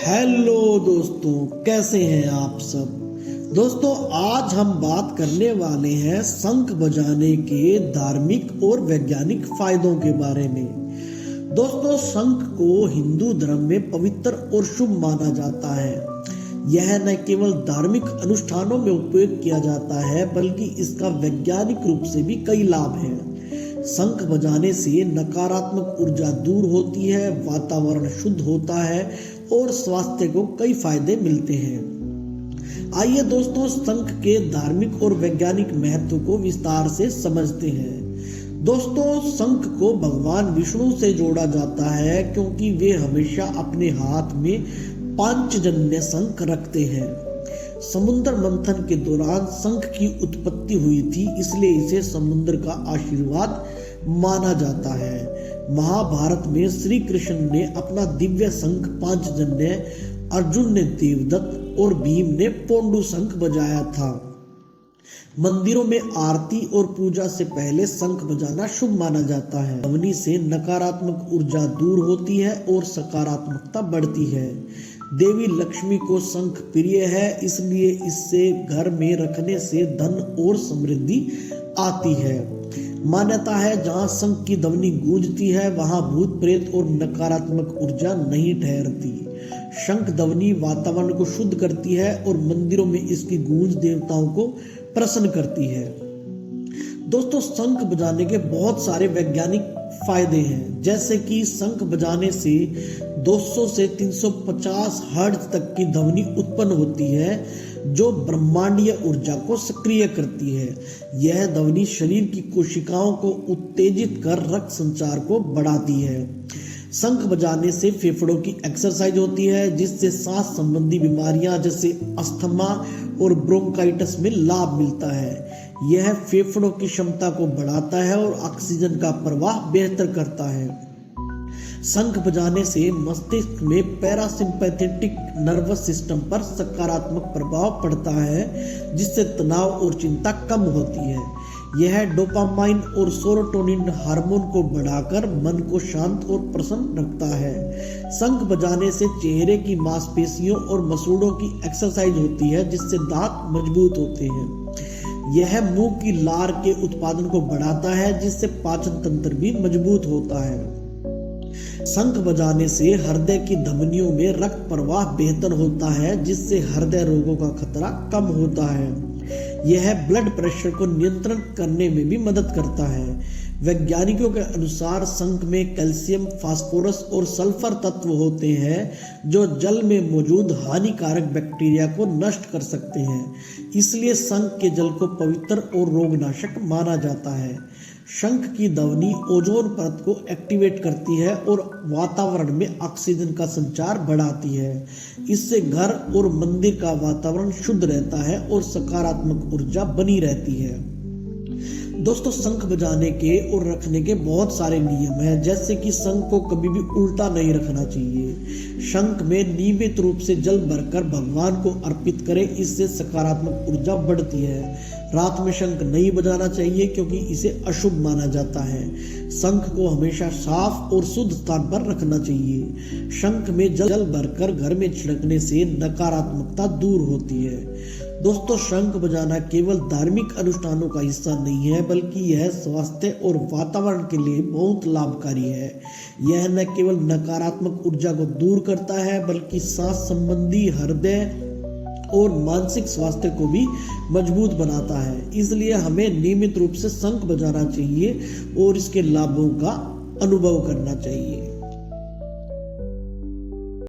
Hello दोस्तों, कैसे हैं आप सब। दोस्तों, आज हम बात करने वाले हैं शंख बजाने के धार्मिक और वैज्ञानिक फायदों के बारे में। दोस्तों, शंख को हिंदू धर्म में पवित्र और शुभ माना जाता है। यह न केवल धार्मिक अनुष्ठानों में उपयोग किया जाता है, बल्कि इसका वैज्ञानिक रूप से भी कई लाभ हैं। शंख बजाने से नकारात्मक ऊर्जा दूर होती है, वातावरण शुद्ध होता है और स्वास्थ्य को कई फायदे मिलते हैं। आइए दोस्तों, शंख के धार्मिक और वैज्ञानिक महत्व को विस्तार से समझते हैं। दोस्तों, शंख को भगवान विष्णु से जोड़ा जाता है क्योंकि वे हमेशा अपने हाथ में पांचजन्य शंख रखते हैं। समुद्र मंथन के दौरान शंख की उत्पत्ति हुई थी, इसलिए इसे समुद्र का आशीर्वाद माना जाता है। महाभारत में श्री कृष्ण ने अपना दिव्य शंख पांचजन्य, अर्जुन ने देवदत्त और भीम ने पोंडू शंख बजाया था। मंदिरों में आरती और पूजा से पहले शंख बजाना शुभ माना जाता है। ध्वनि से नकारात्मक ऊर्जा दूर होती है और सकारात्मकता बढ़ती है। देवी लक्ष्मी को शंख प्रिय है, इसलिए इससे घर में रखने से धन और समृद्धि आती है। मान्यता है जहां शंख की ध्वनि गूंजती है वहां भूत प्रेत और नकारात्मक ऊर्जा नहीं ठहरती। शंख ध्वनि वातावरण को शुद्ध करती है और मंदिरों में इसकी गूंज देवताओं को प्रसन्न करती है। दोस्तों, शंख बजाने के बहुत सारे वैज्ञानिक फायदे हैं, जैसे कि शंख बजाने से 200 से 350 हर्ट्ज तक की ध्वनि उत्पन्न होती है, जो ब्रह्मांडीय ऊर्जा को सक्रिय करती है। यह ध्वनि शरीर की कोशिकाओं को उत्तेजित कर रक्त संचार को बढ़ाती है। शंख बजाने से फेफड़ों की एक्सरसाइज होती है, जिससे सांस संबंधी बीमारियां जैसे अस्थमा और ब्रोंकाइटिस में लाभ मिलता है। यह फेफड़ों की क्षमता को बढ़ाता है और ऑक्सीजन का प्रवाह बेहतर करता है। शंख बजाने से मस्तिष्क में पैरासिम्पैथेटिक नर्वस सिस्टम पर सकारात्मक प्रभाव पड़ता है, जिससे तनाव और चिंता कम होती है। यह डोपामाइन और सेरोटोनिन हार्मोन को बढ़ाकर मन को शांत और प्रसन्न रखता है। शंख बजाने से चेहरे की मांसपेशियों और मसूड़ों की एक्सरसाइज होती है, जिससे दांत मजबूत होते हैं। यह मुंह की लार के उत्पादन को बढ़ाता है, जिससे पाचन तंत्र भी मजबूत होता है। शंख बजाने से हृदय की धमनियों में रक्त प्रवाह बेहतर होता है, जिससे हृदय रोगों का खतरा कम होता है। यह ब्लड प्रेशर को नियंत्रण करने में भी मदद करता है। वैज्ञानिकों के अनुसार शंख में कैल्शियम, फास्फोरस और सल्फर तत्व होते हैं, जो जल में मौजूद हानिकारक बैक्टीरिया को नष्ट कर सकते हैं। इसलिए शंख के जल को पवित्र और रोगनाशक माना जाता है। शंख की ध्वनि ओजोन परत को एक्टिवेट करती है और वातावरण में ऑक्सीजन का संचार बढ़ाती है। इससे घर और मंदिर का वातावरण शुद्ध रहता है और सकारात्मक ऊर्जा बनी रहती है। दोस्तों, शंख बजाने के और रखने के बहुत सारे नियम हैं, जैसे कि शंख को कभी भी उल्टा नहीं रखना चाहिए। शंख में नियमित रूप से जल भरकर भगवान को अर्पित करें, इससे सकारात्मक ऊर्जा बढ़ती है। रात में शंख नहीं बजाना चाहिए क्योंकि इसे अशुभ माना जाता है। शंख को हमेशा साफ और शुद्ध स्थान पर रखना चाहिए। शंख में जल भरकर घर में छिड़कने से नकारात्मकता दूर होती है। दोस्तों, शंख बजाना केवल धार्मिक अनुष्ठानों का हिस्सा नहीं है, बल्कि यह स्वास्थ्य और वातावरण के लिए बहुत लाभकारी है। यह न केवल नकारात्मक ऊर्जा को दूर करता है, बल्कि सांस संबंधी, हृदय और मानसिक स्वास्थ्य को भी मजबूत बनाता है। इसलिए हमें नियमित रूप से शंख बजाना चाहिए और इसके लाभों का अनुभव करना चाहिए।